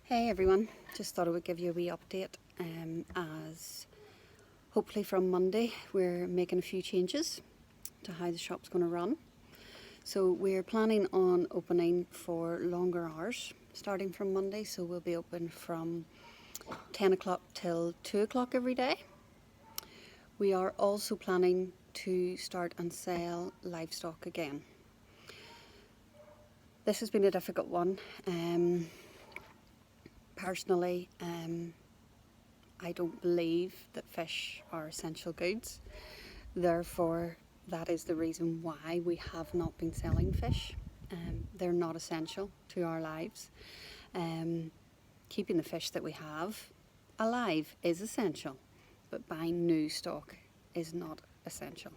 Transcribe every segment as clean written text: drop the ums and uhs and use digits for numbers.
Hey everyone, just thought I would give you a wee update as hopefully from Monday we're making a few changes to how the shop's going to run. So we're planning on opening for longer hours starting from Monday, so we'll be open from 10 o'clock till 2 o'clock every day. We are also planning to start and sell livestock again. This has been a difficult one. Personally, I don't believe that fish are essential goods. Therefore, that is the reason why we have not been selling fish. They're not essential to our lives. Keeping the fish that we have alive is essential, but buying new stock is not essential.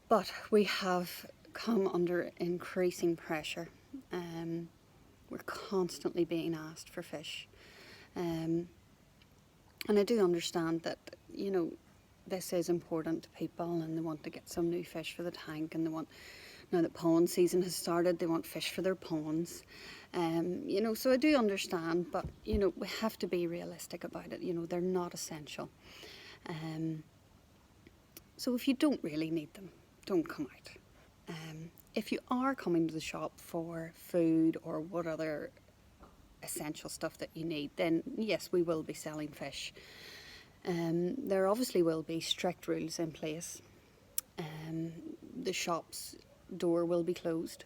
But we have come under increasing pressure. We're constantly being asked for fish. And I do understand that, this is important to people and they want to get some new fish for the tank, and they want, now that pond season has started, they want fish for their ponds. So I do understand, but, we have to be realistic about it. They're not essential. So if you don't really need them, don't come out. If you are coming to the shop for food or what other essential stuff that you need, then yes, we will be selling fish. There obviously will be strict rules in place. The shop's door will be closed.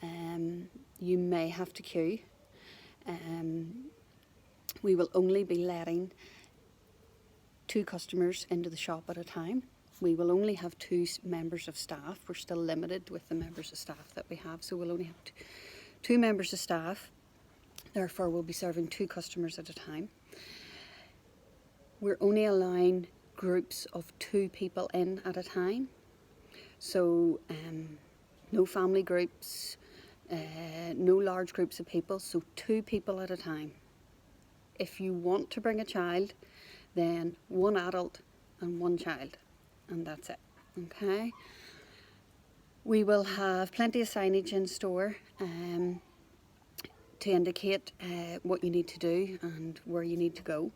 You may have to queue. We will only be letting 2 customers into the shop at a time. We will only have 2 members of staff. We're still limited with the members of staff that we have, so we'll only have 2 members of staff. Therefore, we'll be serving 2 customers at a time. We're only allowing groups of 2 people in at a time. So no family groups, no large groups of people, so 2 people at a time. If you want to bring a child, then 1 adult and 1 child, and that's it, okay? We will have plenty of signage in store to indicate what you need to do and where you need to go.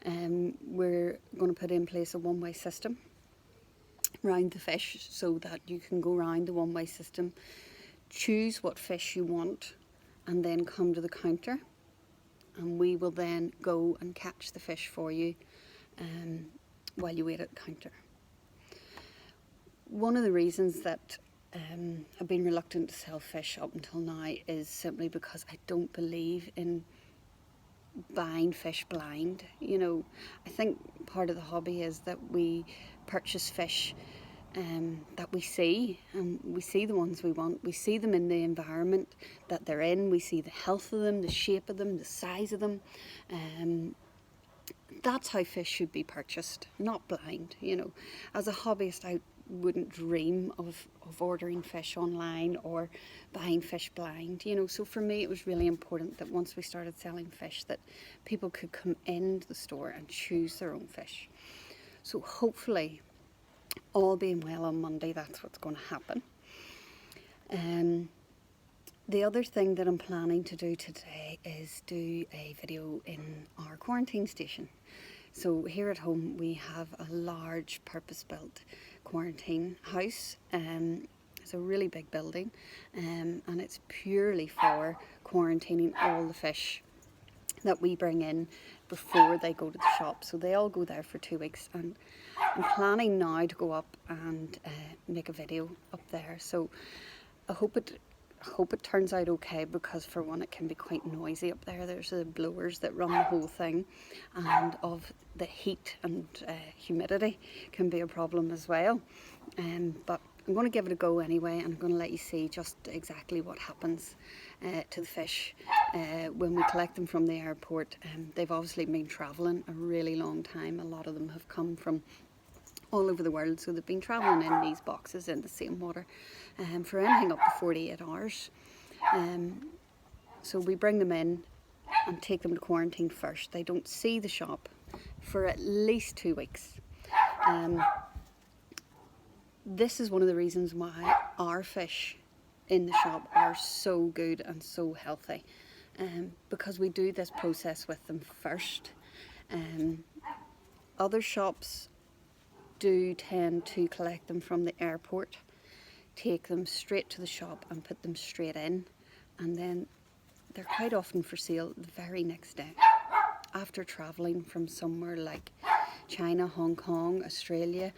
We're going to put in place a one-way system around the fish so that you can go around the one-way system, choose what fish you want, and then come to the counter, and we will then go and catch the fish for you while you wait at the counter. One of the reasons that I've been reluctant to sell fish up until now is simply because I don't believe in buying fish blind. I think part of the hobby is that we purchase fish that we see, and we see the ones we want. We see them in the environment that they're in. We see the health of them, the shape of them, the size of them. That's how fish should be purchased, not blind. As a hobbyist, I wouldn't dream of ordering fish online or buying fish blind. So for me it was really important that once we started selling fish, that people could come into the store and choose their own fish. So hopefully, all being well, on Monday that's what's going to happen. The other thing that I'm planning to do today is do a video in our quarantine station. So here at home we have a large purpose-built quarantine house. It's a really big building, and it's purely for quarantining all the fish that we bring in before they go to the shop. So they all go there for 2 weeks, and I'm planning now to go up and make a video up there. So I hope it turns out okay, because for one, it can be quite noisy up there. There's the blowers that run the whole thing, and of the heat and humidity can be a problem as well. But I'm going to give it a go anyway, and I'm going to let you see just exactly what happens to the fish when we collect them from the airport. They've obviously been travelling a really long time. A lot of them have come from all over the world, so they've been travelling in these boxes in the same water for anything up to 48 hours. So we bring them in and take them to quarantine first. They don't see the shop for at least 2 weeks. This is one of the reasons why our fish in the shop are so good and so healthy. because we do this process with them first. Other shops do tend to collect them from the airport, take them straight to the shop and put them straight in, and then they're quite often for sale the very next day. After travelling from somewhere like China, Hong Kong, Australia,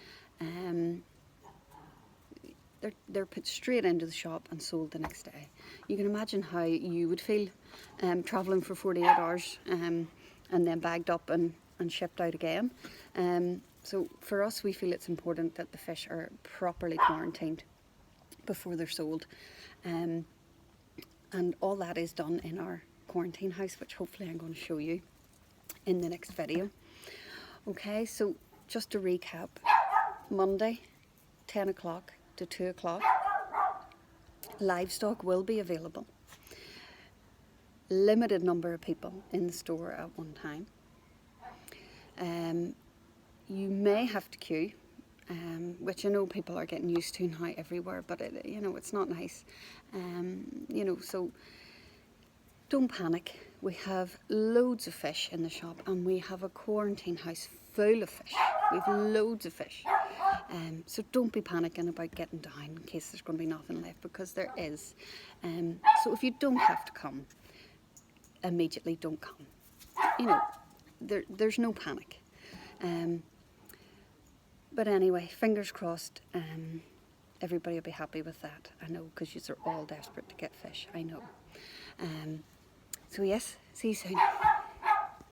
they're put straight into the shop and sold the next day. You can imagine how you would feel travelling for 48 hours and then bagged up and shipped out again. So for us, we feel it's important that the fish are properly quarantined before they're sold. And all that is done in our quarantine house, which hopefully I'm going to show you in the next video. Okay, so just to recap, Monday 10 o'clock to 2 o'clock, livestock will be available. Limited number of people in the store at one time. You may have to queue, which I know people are getting used to now everywhere, but it's not nice. So don't panic. We have loads of fish in the shop, and we have a quarantine house full of fish. We have loads of fish. So don't be panicking about getting down in case there's going to be nothing left, because there is. So if you don't have to come, immediately don't come. There's no panic. But anyway, fingers crossed, everybody will be happy with that. I know, because you're all desperate to get fish, I know. So yes, see you soon.